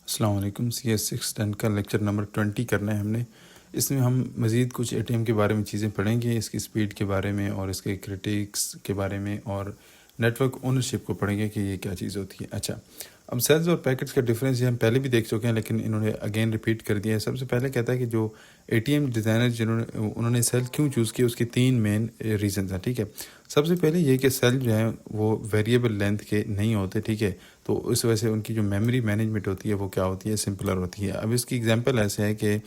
السلام علیکم. CS610 کا لیکچر نمبر 20 کرنا ہے ہم نے. اس میں ہم مزید کچھ ATM کے بارے میں چیزیں پڑھیں گے, اس کی سپیڈ کے بارے میں اور اس کے کرٹیکس کے بارے میں, اور نیٹ ورک اونرشپ کو پڑھیں گے کہ یہ کیا چیز ہوتی ہے. اچھا, اب سیلز اور پیکٹس کا ڈفرینس یہ ہم پہلے بھی دیکھ چکے ہیں, لیکن انہوں نے اگین ریپیٹ کر دیا ہے. سب سے پہلے کہتا ہے کہ جو ATM ڈیزائنر انہوں نے سیل کیوں چوز کیا, اس کی 3 مین ریزنز ہیں. ٹھیک ہے, سب سے پہلے یہ کہ سیل جو ہیں وہ ویریبل لینتھ کے نہیں ہوتے. ٹھیک ہے, تو اس وجہ سے ان کی جو میموری مینجمنٹ ہوتی ہے وہ کیا ہوتی ہے, سمپلر ہوتی ہے. اب اس کی ایگزامپل ایسے ہے کہ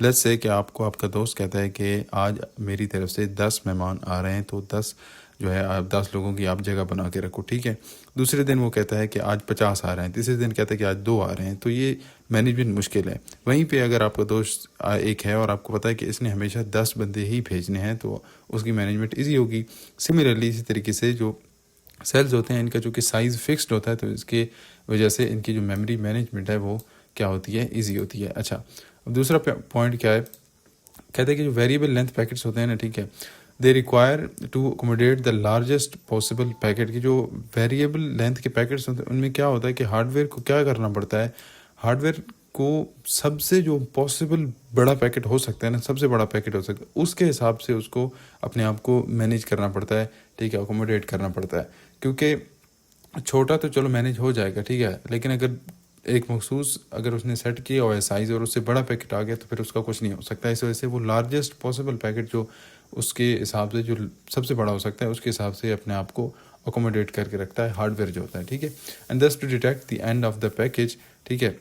لیٹس سے کہ آپ کا دوست کہتا ہے کہ آج میری طرف سے 10 مہمان آ رہے ہیں, تو 10 جو ہے آپ 10 لوگوں کی آپ جگہ بنا کے رکھو. ٹھیک ہے, دوسرے دن وہ کہتا ہے کہ آج 50 آ رہے ہیں, تیسرے دن کہتا ہے کہ آج 2 آ رہے ہیں. تو یہ مینجمنٹ مشکل ہے. وہیں پہ اگر آپ کا دوست ایک ہے اور آپ کو پتہ ہے کہ اس نے ہمیشہ 10 بندے ہی بھیجنے ہیں, تو اس کی مینجمنٹ ایزی ہوگی. سملرلی اسی طریقے سے جو سیلز ہوتے ہیں, ان کا چونکہ سائز فکسڈ ہوتا ہے, تو اس کے وجہ سے ان کی جو میموری مینجمنٹ ہے وہ کیا ہوتی ہے, ایزی ہوتی ہے. اچھا, اب دوسرا پوائنٹ کیا ہے, کہتے ہیں کہ جو ویریبل لینتھ پیکٹس ہوتے ہیں نا, ٹھیک ہے, they require to accommodate the largest possible packet. کی جو ویریبل لینتھ کے پیکٹس ہوتے ہیں ان میں کیا ہوتا ہے کہ ہارڈ ویئر کو کیا کرنا پڑتا ہے, ہارڈ ویئر کو سب سے جو پاسبل بڑا پیکٹ ہو سکتا ہے نا, سب سے بڑا پیکٹ ہو سکتا ہے, اس کے حساب سے اس کو اپنے آپ کو مینیج کرنا پڑتا ہے. ٹھیک ہے, اکوموڈیٹ کرنا پڑتا ہے, کیونکہ چھوٹا تو چلو مینیج ہو جائے گا. ٹھیک ہے, لیکن اگر ایک مخصوص اگر اس نے سیٹ کیا ہوا ہے سائز اور اس سے بڑا پیکٹ آ گیا تو پھر اس کا کچھ نہیں ہو سکتا. اس وجہ سے وہ لارجسٹ پاسبل پیکٹ جو اس کے حساب سے جو سب سے بڑا ہو سکتا ہے اس کے حساب سے اپنے آپ کو اکوموڈیٹ کر کے رکھتا ہے ہارڈ ویئر جو ہوتا ہے. ٹھیک ہے, and this to detect the end of the package. ٹھیک ہے,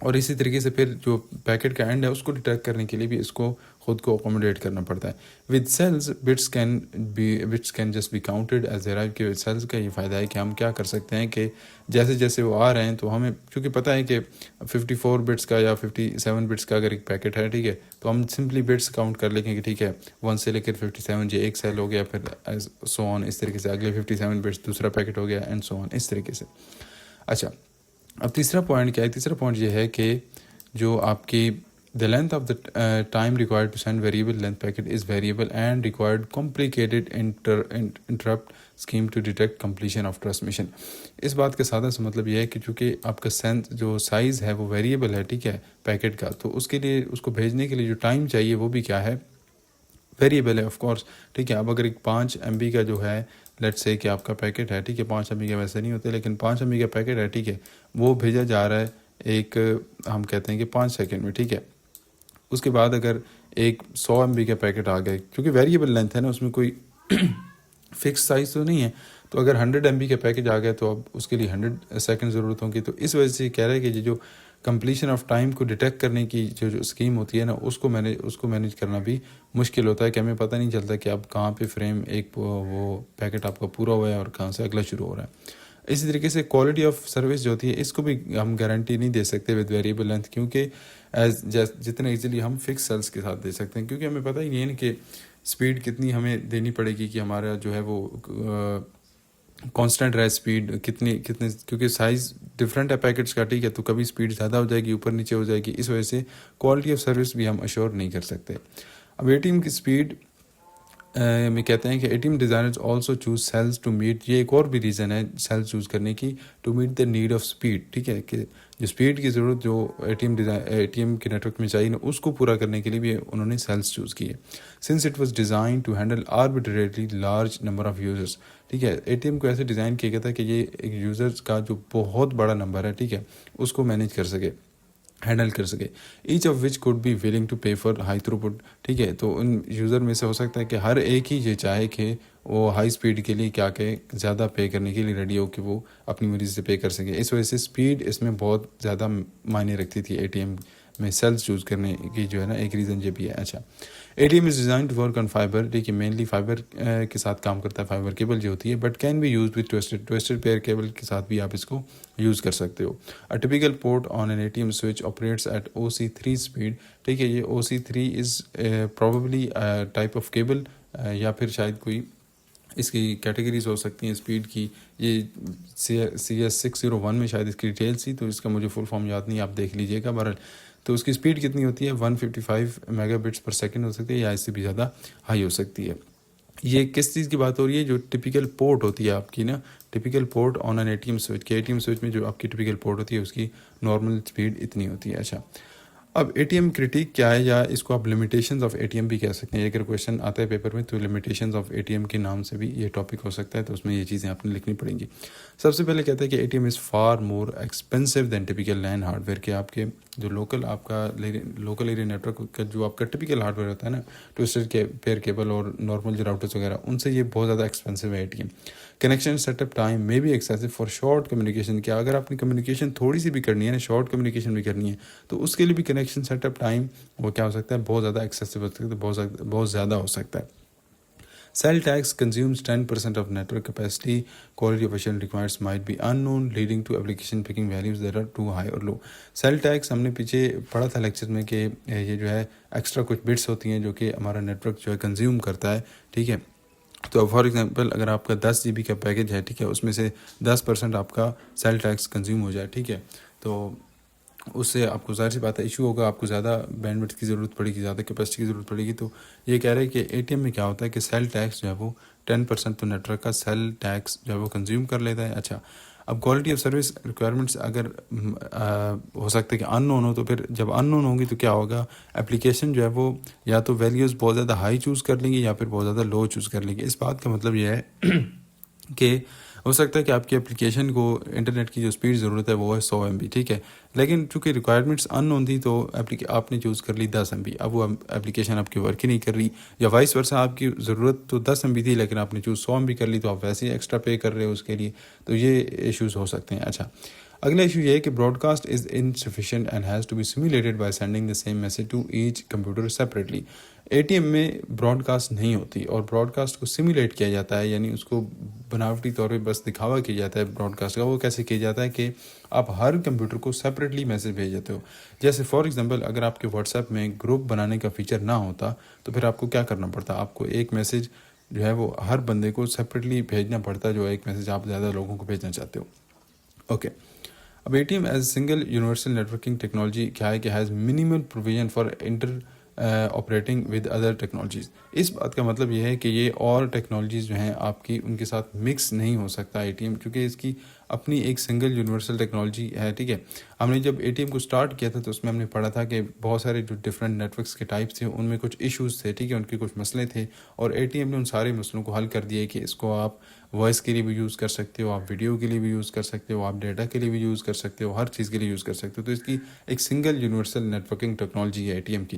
اور اسی طریقے سے پھر جو پیکٹ کا اینڈ ہے اس کو ڈیٹیکٹ کرنے کے لیے بھی اس کو خود کو اکوموڈیٹ کرنا پڑتا ہے. With cells bits can just be counted as arrive. کے سیلز کا یہ فائدہ ہے کہ ہم کیا کر سکتے ہیں کہ جیسے جیسے وہ آ رہے ہیں تو ہمیں چونکہ پتہ ہے کہ 54 بٹس کا یا 57 بٹس کا اگر ایک پیکٹ ہے, ٹھیک ہے, تو ہم سمپلی بٹس کاؤنٹ کر لیں گے کہ ٹھیک ہے 1 سے لے کر 57 یہ ایک سیل ہو گیا, پھر سو آن اس طریقے سے اگلے 57 بٹس دوسرا پیکٹ ہو گیا, اینڈ سو آن اس طریقے سے. اچھا, اب تیسرا پوائنٹ کیا ہے, تیسرا پوائنٹ یہ ہے کہ جو آپ کی the length of the time required to send variable length packet is variable and required complicated interrupt scheme to detect completion of transmission. اس بات کا سادہ سا مطلب یہ ہے کہ چونکہ آپ کا جو سائز ہے وہ ویریبل ہے, ٹھیک ہے, پیکٹ کا, تو اس کے لیے اس کو بھیجنے کے لیے جو ٹائم چاہیے وہ بھی کیا ہے, ویریبل ہے آف کورس. ٹھیک ہے, اب اگر ایک 5 MB کا جو ہے لیٹ سے کہ آپ کا پیکٹ ہے, ٹھیک ہے, 5 MB کا ویسے نہیں ہوتے لیکن 5 MB کا پیکٹ ہے, ٹھیک ہے, وہ بھیجا جا رہا ہے ایک ہم کہتے ہیں کہ 5 سیکنڈ میں. ٹھیک ہے, اس کے بعد اگر ایک 100 MB کا پیکٹ آ گئے, کیونکہ ویریبل لینتھ ہے نا, اس میں کوئی فکس سائز تو نہیں ہے, تو اگر 100 MB کا پیکج آ گیا تو اب اس کے لیے 100 سیکنڈ ضرورت ہوگی. تو اس وجہ سے کہہ رہے ہیں کہ جو کمپلیشن آف ٹائم کو ڈیٹیکٹ کرنے کی جو اسکیم ہوتی ہے نا, اس کو مینیج کرنا بھی مشکل ہوتا ہے کہ ہمیں پتہ نہیں چلتا کہ اب کہاں پہ فریم ایک وہ پیکٹ آپ کا پورا ہوا ہے اور کہاں سے اگلا شروع ہو رہا ہے. اسی طریقے سے کوالٹی آف سروس جو ہوتی ہے اس کو بھی ہم گارنٹی نہیں دے سکتے ود ویریبل لینتھ, کیونکہ جتنا ایزیلی ہم فکس سیلز کے ساتھ دے سکتے ہیں, کیونکہ ہمیں پتہ ہی نہیں ہے کہ سپیڈ کتنی ہمیں دینی پڑے گی کہ ہمارا جو ہے وہ کانسٹنٹ رہے سپیڈ کتنے, کیونکہ سائز ڈفرینٹ ہے پیکٹس کا. ٹھیک ہے, تو کبھی سپیڈ زیادہ ہو جائے گی, اوپر نیچے ہو جائے گی, اس وجہ سے کوالٹی آف سروس بھی ہم اشور نہیں کر سکتے. اب ATM کی سپیڈ میں کہتے ہیں کہ ATM designers also choose cells to meet, یہ ایک اور بھی ریزن ہے سیلز چوز کرنے کی, to meet the need of speed. ٹھیک ہے, کہ جو سپیڈ کی ضرورت جو ATM کے نیٹ ورک میں چاہیے نا, اس کو پورا کرنے کے لیے بھی انہوں نے سیلز چوز کی ہے. Since it was designed to handle arbitrarily large number of users. ٹھیک ہے, ATM کو ایسے ڈیزائن کیا گیا تھا کہ یہ ایک یوزرز کا جو بہت بڑا نمبر ہے, ٹھیک ہے, اس کو مینیج کر سکے, ہینڈل کر سکے. Each of which could be willing to pay for high throughput. ٹھیک ہے, تو ان یوزر میں سے ہو سکتا ہے کہ ہر ایک ہی یہ چاہے کہ وہ ہائی سپیڈ کے لیے کیا کہ زیادہ پے کرنے کے لیے ریڈی ہو کہ وہ اپنی مرضی سے پے کر سکے. اس وجہ سے سپیڈ اس میں بہت زیادہ معنی رکھتی تھی ATM میں سیلز چوز کرنے کی, جو ہے نا ایک ریزن یہ بھی ہے. اچھا, ATM is design to work on fiber. ٹھیک ہے, مینلی فائبر کے ساتھ کام کرتا ہے, فائبر کیبل جو ہوتی ہے, but can be use with twisted pair cable کے ساتھ بھی آپ اس کو یوز کر سکتے ہو. A typical port on an ATM switch operates at OC3 speed. ٹھیک ہے, یہ OC3 is probably a type of cable, یا پھر شاید کوئی اس کی کیٹیگریز ہو سکتی ہیں اسپیڈ کی. یہ CS601 میں شاید اس کی ڈیٹیلس تھی, تو اس کا مجھے فل فارم یاد نہیں, آپ دیکھ لیجئے گا. بہرحال تو اس کی اسپیڈ کتنی ہوتی ہے, 155 میگا بٹس پر سیکنڈ ہو سکتی ہے, یا اس سے بھی زیادہ ہائی ہو سکتی ہے. یہ کس چیز کی بات ہو رہی ہے؟ جو ٹپیکل پورٹ ہوتی ہے آپ کی نا، typical port on an A T M switch کے، اے ٹی ایم سوئچ میں جو آپ کی ٹپیکل پورٹ ہوتی ہے اس کی نارمل اسپیڈ اتنی ہوتی ہے. اچھا، اب اے ٹی ایم کرٹیک کیا ہے، یا اس کو آپ limitations of A T M بھی کہہ سکتے ہیں. اگر کویشچن آتا ہے پیپر میں تو limitations of A T M کے نام سے بھی یہ ٹاپک ہو سکتا ہے، تو اس میں یہ چیزیں آپ نے لکھنی پڑیں گی. سب سے پہلے کہتے ہیں کہ A T M is far more expensive than typical LAN hardware, کہ آپ کے جو لوکل آپ کا لوکل ایریا نیٹ ورک کا جو آپ کا ٹپیکل ہارڈ ویئر ہوتا ہے نا، ٹوسٹڈ پیئر کیبل اور نارمل جو راؤٹرز وغیرہ، ان سے یہ بہت زیادہ ایکسپینسو ہے A T M. Connection set up time میں بھی ایکسیسو فار شارٹ کمیونیکیشن، کیا اگر آپ نے کمیونیکیشن تھوڑی سی بھی کرنی ہے نا، شارٹ کمیونیکیشن بھی کرنی ہے، تو اس کے لیے بھی کنیکشن سیٹ اپ ٹائم وہ کیا ہو سکتا ہے، بہت زیادہ ایکسیسو ہو سکتا ہے، بہت زیادہ ہو سکتا ہے. Cell tax consumes 10% of network capacity. Quality of assurance requirements might be unknown, leading to application picking values that are too high or low. Cell tax ہم نے پیچھے پڑھا تھا لیکچر میں کہ یہ جو ہے ایکسٹرا کچھ بٹس ہوتی ہیں جو کہ ہمارا نیٹ ورک جو ہے کنزیوم کرتا ہے. ٹھیک ہے، تو فار ایگزامپل اگر آپ کا 10 GB کا پیکج ہے، ٹھیک ہے، اس میں سے 10% آپ کا سیل ٹیکس کنزیوم ہو جائے، ٹھیک ہے، تو اس سے آپ کو ظاہر سی بات ہے ایشو ہوگا، آپ کو زیادہ بینڈ وڈتھ کی ضرورت پڑے گی، زیادہ کیپیسٹی کی ضرورت پڑے گی. تو یہ کہہ رہے ہیں کہ اے ٹی ایم میں کیا ہوتا ہے کہ سیل ٹیکس جو ہے وہ 10% تو نیٹ ورک کا سیل ٹیکس جو ہے وہ کنزیوم کر لیتا ہے. اچھا، اب کوالٹی آف سروس ریکوائرمنٹس اگر ہو سکتا ہے کہ ان نون ہو، تو پھر جب ان نون ہوگی تو کیا ہوگا، اپلیکیشن جو ہے وہ یا تو ویلیوز بہت زیادہ ہائی چوز کر لیں گی یا پھر بہت زیادہ لو چوز کر لیں گے. اس بات کا مطلب یہ ہے کہ ہو سکتا ہے کہ آپ کی اپلیکیشن کو انٹرنیٹ کی جو اسپیڈ ضرورت ہے وہ ہے 100 MB، ٹھیک ہے، لیکن چونکہ ریکوائرمنٹس ان نون تھی تو آپ نے چوز کر لی 10 MB. اب وہ اپلیکیشن آپ کی ورک ہی نہیں کر رہی، یا وائس ورسا، آپ کی ضرورت تو 10 MB تھی لیکن آپ نے چوز 100 MB کر لی، تو آپ ویسے ہی ایکسٹرا پے کر رہے ہو اس کے لیے. تو یہ ایشوز ہو سکتے ہیں. اچھا، اگلا ایشو یہ ہے کہ broadcast is inefficient and has to be simulated by sending the same message to each computer separately. A T M میں براڈ کاسٹ نہیں ہوتی، اور براڈ کاسٹ کو سیمولیٹ کیا جاتا ہے، یعنی اس کو بناوٹی طور پہ بس دکھاوا کیا جاتا ہے براڈ کاسٹ کا. وہ کیسے کیا جاتا ہے کہ آپ ہر کمپیوٹر کو سیپریٹلی میسج بھیج دیتے ہو. جیسے فار ایگزامپل اگر آپ کے واٹس ایپ میں گروپ بنانے کا فیچر نہ ہوتا تو پھر آپ کو کیا کرنا پڑتا، آپ کو ایک میسج جو ہے وہ ہر بندے کو سیپریٹلی بھیجنا پڑتا، جو ایک میسج آپ زیادہ لوگوں کو بھیجنا چاہتے ہو. اوکے، اب A T M as single universal networking technology کیا ہے کہ has minimal provision for interoperating with other technologies. اس بات کا مطلب یہ ہے کہ یہ اور ٹیکنالوجیز جو ہیں آپ کی ان کے ساتھ مکس نہیں ہو سکتا اے ٹی ایم، کیونکہ اس کی اپنی ایک سنگل یونیورسل ٹیکنالوجی ہے. ٹھیک ہے، ہم نے جب اے ٹی ایم کو سٹارٹ کیا تھا تو اس میں ہم نے پڑھا تھا کہ بہت سارے جو ڈفرینٹ نیٹ ورکس کے ٹائپس تھے ان میں کچھ ایشوز تھے، ٹھیک ہے، ان کے کچھ مسئلے تھے، اور اے ٹی ایم نے ان سارے مسئلوں کو حل کر دیا کہ اس کو آپ وائس کے لیے بھی یوز کر سکتے ہو، آپ ویڈیو کے لیے بھی یوز کر سکتے ہو، آپ ڈیٹا کے لیے بھی یوز کر سکتے ہو، ہر چیز کے لیے یوز کر سکتے ہو. تو اس کی ایک single universal networking technology ہے اے ٹی ایم کی.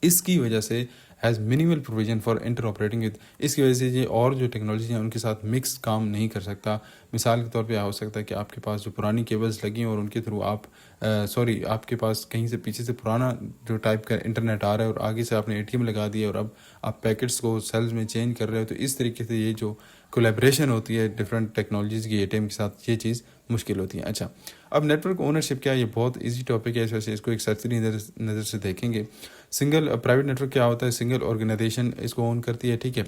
اس کی وجہ سے has minimal provision for interoperating with, اس کی وجہ سے یہ اور جو ٹیکنالوجی ہیں ان کے ساتھ مکس کام نہیں کر سکتا. مثال کے طور پہ ہو سکتا ہے کہ آپ کے پاس جو پرانی کیبلز لگی ہیں اور ان کے تھرو آپ کے پاس کہیں سے پیچھے سے پرانا جو ٹائپ کا انٹرنیٹ آ رہا ہے اور آگے سے آپ نے اے ٹی ایم لگا دیا اور اب آپ پیکٹس کو سیلز میں چینج کر رہے ہو. تو اس طریقے سے یہ جو کولیبریشن ہوتی ہے ڈفرینٹ ٹیکنالوجیز کی اے ٹی ایم کے ساتھ، یہ چیز مشکل ہوتی ہے. اچھا، اب نیٹ ورک اونرشپ کیا ہے، یہ بہت ایزی ٹاپک ہے، اس وجہ سے اس کو ایک سرسری نظر سے دیکھیں گے. سنگل پرائیویٹ نیٹ ورک کیا ہوتا ہے، سنگل آرگنائزیشن اس کو اون کرتی ہے. ٹھیک ہے،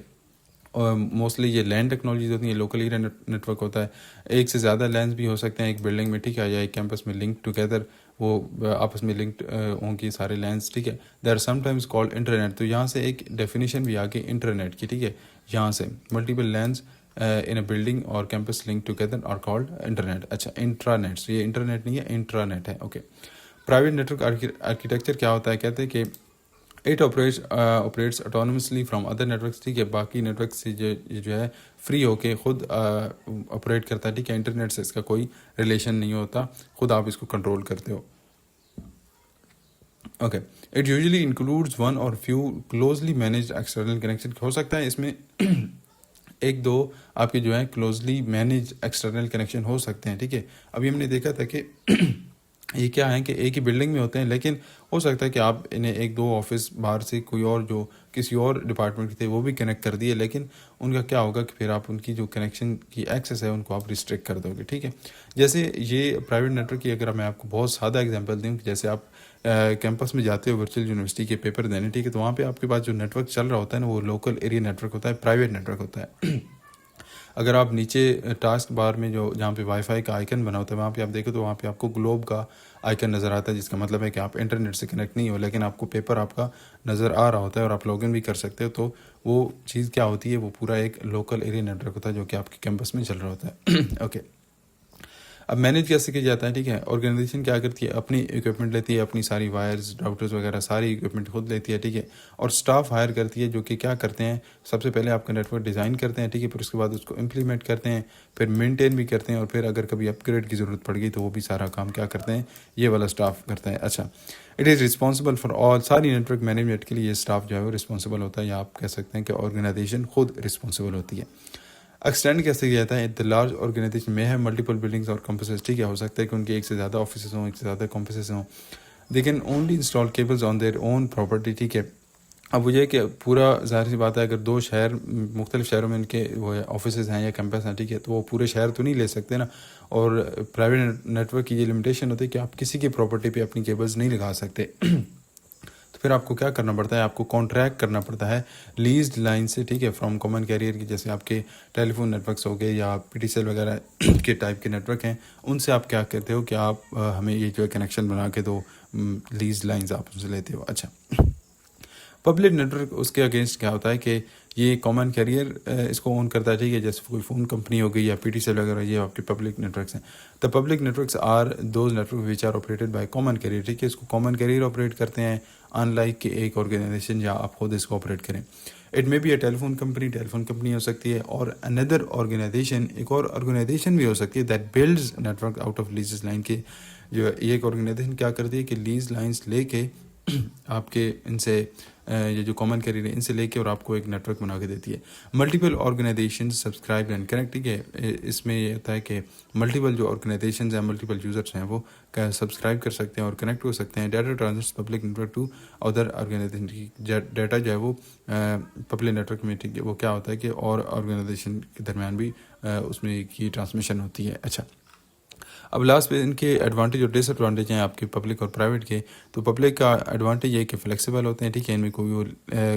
اور موسٹلی یہ لینڈ ٹیکنالوجیز ہوتی ہیں، لوکل ایریا نیٹ ورک ہوتا ہے، ایک سے زیادہ لینڈز بھی ہو سکتے ہیں ایک بلڈنگ میں، ٹھیک ہے، یا ایک کیمپس میں لنک ٹوگیدر، وہ آپس میں لنکڈ ہوں گی سارے لینڈز. ٹھیک ہے، they are sometimes called internet. تو یہاں سے ایک ڈیفینیشن بھی آ گئی انٹرنیٹ کی. ٹھیک ہے، یہاں سے multiple LANs in a building اور campus link together are called internet. اچھا، انٹرانیٹ، یہ انٹرنیٹ نہیں ہے، انٹرانیٹ ہے. Okay, private network architecture کیا ہوتا ہے، کہتے ہیں کہ it operates autonomously from other networks. ٹھیک ہے، باقی نیٹ ورک سے جو ہے فری ہو کے خود آپریٹ کرتا ہے. ٹھیک ہے، انٹرنیٹ سے اس کا کوئی ریلیشن نہیں ہوتا، خود آپ اس کو کنٹرول کرتے ہو. Okay, it usually includes one or few closely managed external connection. ہو سکتا ہے اس میں ایک دو آپ کے جو ہے کلوزلی مینیج ایکسٹرنل کنیکشن ہو سکتے ہیں. ٹھیک ہے، ابھی ہم نے دیکھا تھا کہ یہ کیا ہے کہ ایک ہی بلڈنگ میں ہوتے ہیں، لیکن ہو سکتا ہے کہ آپ انہیں ایک دو آفس باہر سے کوئی اور جو کسی اور ڈپارٹمنٹ کے تھے وہ بھی کنیکٹ کر دیے، لیکن ان کا کیا ہوگا کہ پھر آپ ان کی جو کنیکشن کی ایکسیس ہے ان کو آپ ریسٹرکٹ کر دو گے. ٹھیک ہے، جیسے یہ پرائیویٹ نیٹ ورک کی اگر میں آپ کو بہت سادہ ایگزامپل دوں، جیسے آپ کیمپس میں جاتے ہو ورچوئل یونیورسٹی کے پیپر دینے، ٹھیک ہے، تو وہاں پہ آپ کے پاس جو نیٹ ورک چل رہا ہوتا ہے نا وہ لوکل ایریا نیٹ ورک ہوتا ہے، پرائیویٹ نیٹ ورک ہوتا ہے. اگر آپ نیچے ٹاسک بار میں جہاں پہ وائی فائی کا آئیکن بنا ہوتا ہے وہاں پہ آپ دیکھیں تو وہاں پہ آپ کو گلوب کا آئیکن نظر آتا ہے، جس کا مطلب ہے کہ آپ انٹرنیٹ سے کنیکٹ نہیں ہو، لیکن آپ کو پیپر آپ کا نظر آ رہا ہوتا ہے اور آپ لاگ ان بھی کر سکتے ہو. تو وہ چیز کیا ہوتی ہے، وہ پورا ایک لوکل ایریا نیٹ ورک ہوتا ہے جو کہ آپ کے کیمپس میں چل رہا ہوتا ہے. اوکے، اب مینیج کیسے کیا جاتا ہے؟ ٹھیک ہے، آرگنائزیشن کیا کرتی ہے، اپنی اکوپمنٹ لیتی ہے، اپنی ساری وائرز راؤٹرز وغیرہ ساری اکوپمنٹ خود لیتی ہے. ٹھیک ہے، اور سٹاف ہائر کرتی ہے جو کہ کیا کرتے ہیں، سب سے پہلے آپ کا نیٹ ورک ڈیزائن کرتے ہیں. ٹھیک ہے، پھر اس کے بعد اس کو امپلیمنٹ کرتے ہیں، پھر مینٹین بھی کرتے ہیں، اور پھر اگر کبھی اپ گریڈ کی ضرورت پڑ گئی تو وہ بھی سارا کام کیا کرتے ہیں، یہ والا سٹاف کرتا ہے. اچھا، it is responsible for all, ساری نیٹ ورک مینجمنٹ کے لیے یہ سٹاف جو ہے وہ رسپانسبل ہوتا ہے، یا آپ کہہ سکتے ہیں کہ آرگنائزیشن خود رسپانسبل ہوتی ہے. ایکسٹینڈ کیسے کیا جاتا ہے؟ دی لارج آرگنائزیشن میں ہے ملٹیپل بلڈنگس اور کمپسز. ٹھیک ہے، ہو سکتا ہے کہ ان کے ایک سے زیادہ آفیسز ہوں، ایک سے زیادہ کمپسز ہوں. They can only install cables on their own property. ٹھیک ہے، اب وہ یہ کہ پورا ظاہر سی بات ہے اگر دو شہر مختلف شہروں میں ان کے وہ آفیسز ہیں یا کیمپس ہیں، ٹھیک ہے، تو وہ پورے شہر تو نہیں لے سکتے نا. اور پرائیویٹ نیٹ ورک کی یہ لمیٹیشن ہوتی ہے کہ آپ کسی کی پراپرٹی پہ اپنی کیبلز نہیں لگا سکتے. تو پھر آپ کو کیا کرنا پڑتا ہے، آپ کو کانٹریکٹ کرنا پڑتا ہے لیزڈ لائن سے. ٹھیک ہے، فرام کامن کیریئر کی، جیسے آپ کے ٹیلی فون نیٹ ورکس ہو گئے یا پی ٹی سیل وغیرہ کے ٹائپ کے نیٹ ورک ہیں، ان سے آپ کیا کہتے ہو کہ آپ ہمیں یہ جو ہے کنیکشن بنا کے دو، لیز لائنز آپ ان سے لیتے ہو. اچھا، پبلک نیٹ ورک اس کے اگینسٹ کیا ہوتا ہے کہ یہ کامن کیریئر اس کو اون کرتا ہے. ٹھیک ہے، جیسے کوئی فون کمپنی ہو گئی یا پی ٹی سیل وغیرہ، یہ آپ کے پبلک نیٹ ورکس ہیں. The public networks are those network which are operated by common carrier. ٹھیک ہے، اس کو کامن کیریئر آپریٹ کرتے ہیں، ان لائک کہ ایک آرگنائزیشن یا آپ خود اس کو آپریٹ کریں. It may be a telephone company ہو سکتی ہے، اور اندر آرگنائزیشن ایک اور آرگنائزیشن بھی ہو سکتی ہے that builds network out of leases line. کے جو ایک آرگنائزیشن کیا کرتی ہے کہ لیز لائنس لے کے آپ کے ان سے یہ جو کامن کیریئر ہے ان سے لے کے اور آپ کو ایک نیٹ ورک بنا کے دیتی ہے. Multiple organization subscribe and connect. ٹھیک ہے، اس میں یہ ہوتا ہے کہ ملٹیپل جو آرگنائزیشنز ہیں، ملٹیپل یوزرس ہیں، وہ سبسکرائب کر سکتے ہیں اور کنیکٹ ہو سکتے ہیں. Data transits public network to other organisation. Data جو ہے وہ پبلک نیٹ ورک میں، ٹھیک ہے، وہ کیا ہوتا ہے کہ اور آرگنائزیشن کے درمیان بھی اس میں کی ٹرانسمیشن ہوتی ہے. اچھا، اب لاسٹ پہ ان کے ایڈوانٹیج اور ڈس ایڈوانٹیج ہیں آپ کے پبلک اور پرائیویٹ کے. تو پبلک کا ایڈوانٹیج یہ ہے کہ فلیکسیبل ہوتے ہیں. ٹھیک ہے، ان میں کوئی وہ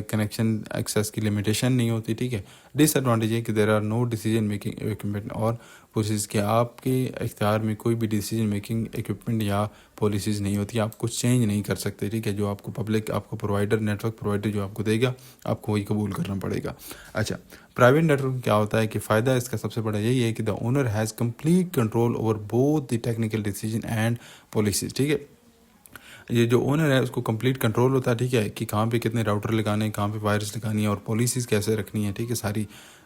کنیکشن ایکسیس کی لمیٹیشن نہیں ہوتی. ٹھیک ہے، ڈس ایڈوانٹیج یہ کہ there are no decision making equipment اور پالیسیز، کہ آپ کے اختیار میں کوئی بھی ڈیسیجن میکنگ اکوپمنٹ یا پالیسیز نہیں ہوتی، آپ کچھ چینج نہیں کر سکتے. ٹھیک ہے، جو آپ کو پبلک آپ کو پرووائڈر نیٹ ورک پرووائڈر جو آپ کو دے گا آپ کو وہی قبول کرنا پڑے گا. اچھا، پرائیویٹ نیٹ ورک کیا ہوتا ہے کہ فائدہ اس کا سب سے بڑا یہی ہے کہ the owner has complete control over both the technical decision and policies. ٹھیک ہے، یہ جو اونر ہے اس کو کمپلیٹ کنٹرول ہوتا ہے. ٹھیک ہے، کہ کہاں پہ کتنے راؤٹر لگانے ہیں، کہاں پہ وائرس لگانی ہے، اور پالیسیز کیسے رکھنی ہے. ٹھیک ہے، ساری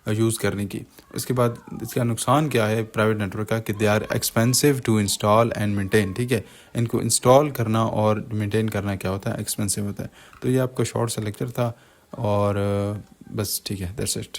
یوز کرنے کی. اس کے بعد اس کا نقصان کیا ہے پرائیویٹ نیٹ ورک کا، کہ they are expensive to install and maintain. ٹھیک ہے، ان کو انسٹال کرنا اور مینٹین کرنا کیا ہوتا ہے، ایکسپینسو ہوتا ہے. تو یہ آپ کا شارٹ سا لیکچر تھا، اور بس ٹھیک ہے، دیٹس اٹ.